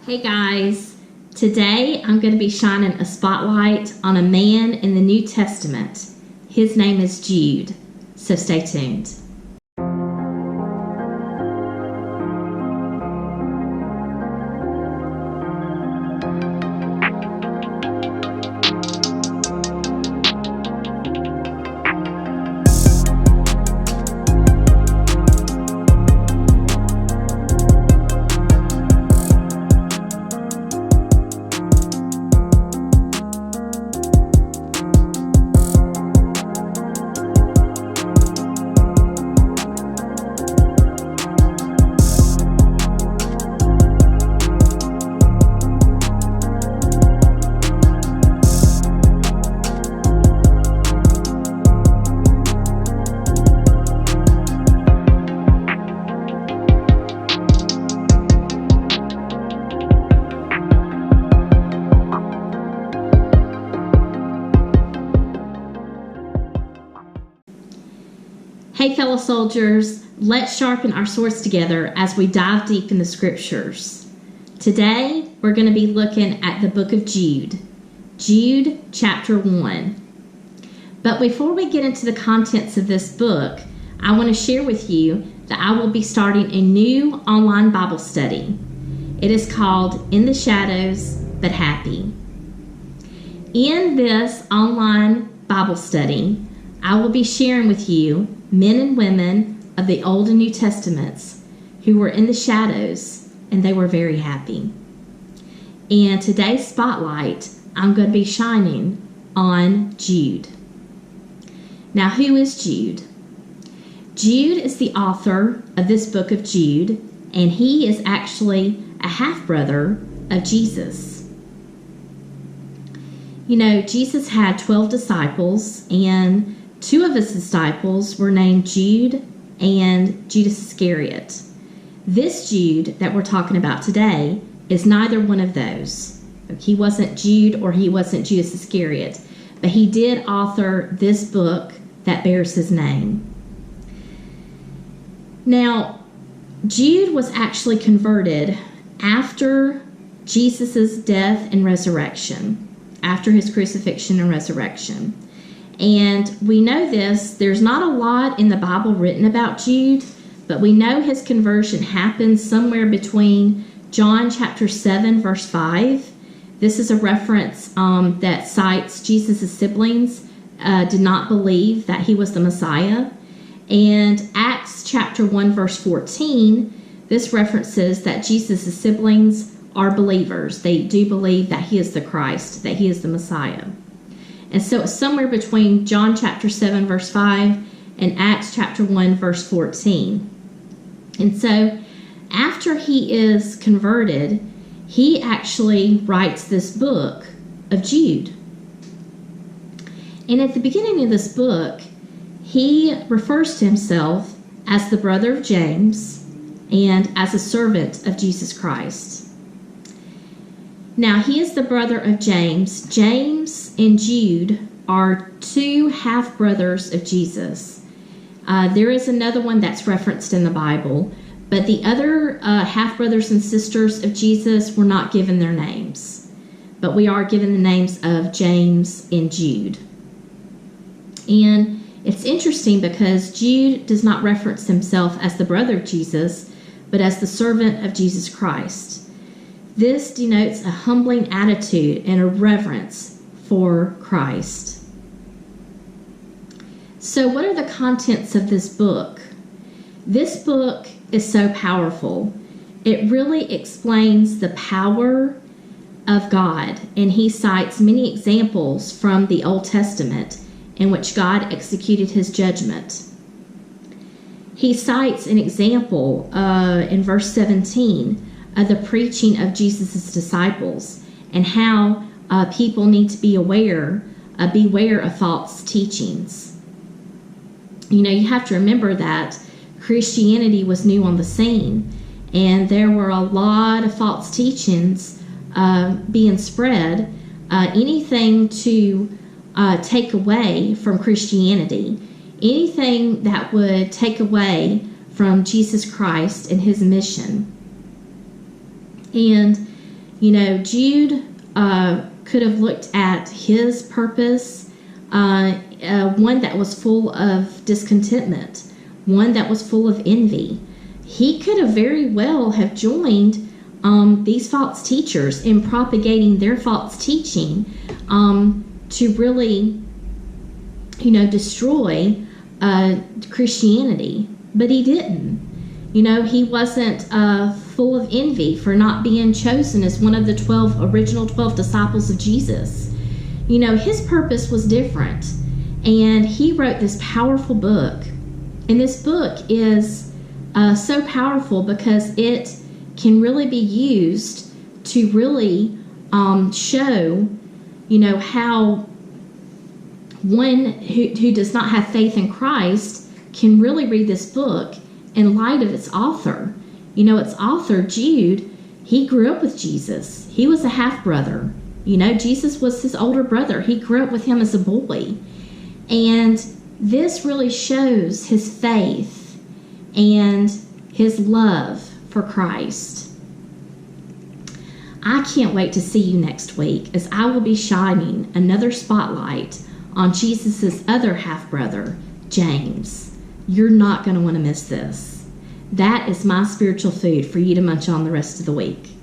Hey guys, today I'm going to be shining a spotlight on a man in the New Testament. His name is Jude, so stay tuned. Hey fellow soldiers, let's sharpen our swords together as we dive deep in the scriptures. Today, we're going to be looking at the book of Jude. Jude chapter 1. But before we get into the contents of this book, I want to share with you that I will be starting a new online Bible study. It is called In the Shadows But Happy. In this online Bible study, I will be sharing with you men and women of the Old and New Testaments who were in the shadows and they were very happy. And today's spotlight, I'm going to be shining on Jude. Now, who is Jude? Jude is the author of this book of Jude, and he is actually a half-brother of Jesus. You know, Jesus had 12 disciples, and two of his disciples were named Jude and Judas Iscariot. This Jude that we're talking about today is neither one of those. He wasn't Jude or he wasn't Judas Iscariot, but he did author this book that bears his name. Now, Jude was actually converted after Jesus' death and resurrection, after his crucifixion and resurrection. And we know this, there's not a lot in the Bible written about Jude, but we know his conversion happened somewhere between John chapter 7, verse 5. This is a reference that cites Jesus' siblings did not believe that he was the Messiah. And Acts chapter 1, verse 14, this references that Jesus' siblings are believers. They do believe that he is the Christ, that he is the Messiah. And so it's somewhere between John chapter 7, verse 5 and Acts chapter 1, verse 14. And so after he is converted, he actually writes this book of Jude. And at the beginning of this book, he refers to himself as the brother of James and as a servant of Jesus Christ. Now, he is the brother of James. James and Jude are two half-brothers of Jesus. There is another one that's referenced in the Bible, but the other half-brothers and sisters of Jesus were not given their names. But we are given the names of James and Jude. And it's interesting because Jude does not reference himself as the brother of Jesus, but as the servant of Jesus Christ. This denotes a humbling attitude and a reverence for Christ. So what are the contents of this book? This book is so powerful. It really explains the power of God, and he cites many examples from the Old Testament in which God executed his judgment. He cites an example in verse 17 of the preaching of Jesus' disciples and how people need to beware of false teachings. You know, you have to remember that Christianity was new on the scene, and there were a lot of false teachings being spread, anything to take away from Christianity, anything that would take away from Jesus Christ and his mission. And Jude could have looked at his purpose, one that was full of discontentment, one that was full of envy. He could have very well have joined these false teachers in propagating their false teaching to really, destroy Christianity. But he didn't. He wasn't full of envy for not being chosen as one of the original 12 disciples of Jesus. His purpose was different. And he wrote this powerful book. And this book is so powerful because it can really be used to really show, how one who does not have faith in Christ can really read this book in light of its author. Its author, Jude, he grew up with Jesus. He was a half-brother. Jesus was his older brother. He grew up with him as a boy. And this really shows his faith and his love for Christ. I can't wait to see you next week as I will be shining another spotlight on Jesus' other half-brother, James. You're not going to want to miss this. That is my spiritual food for you to munch on the rest of the week.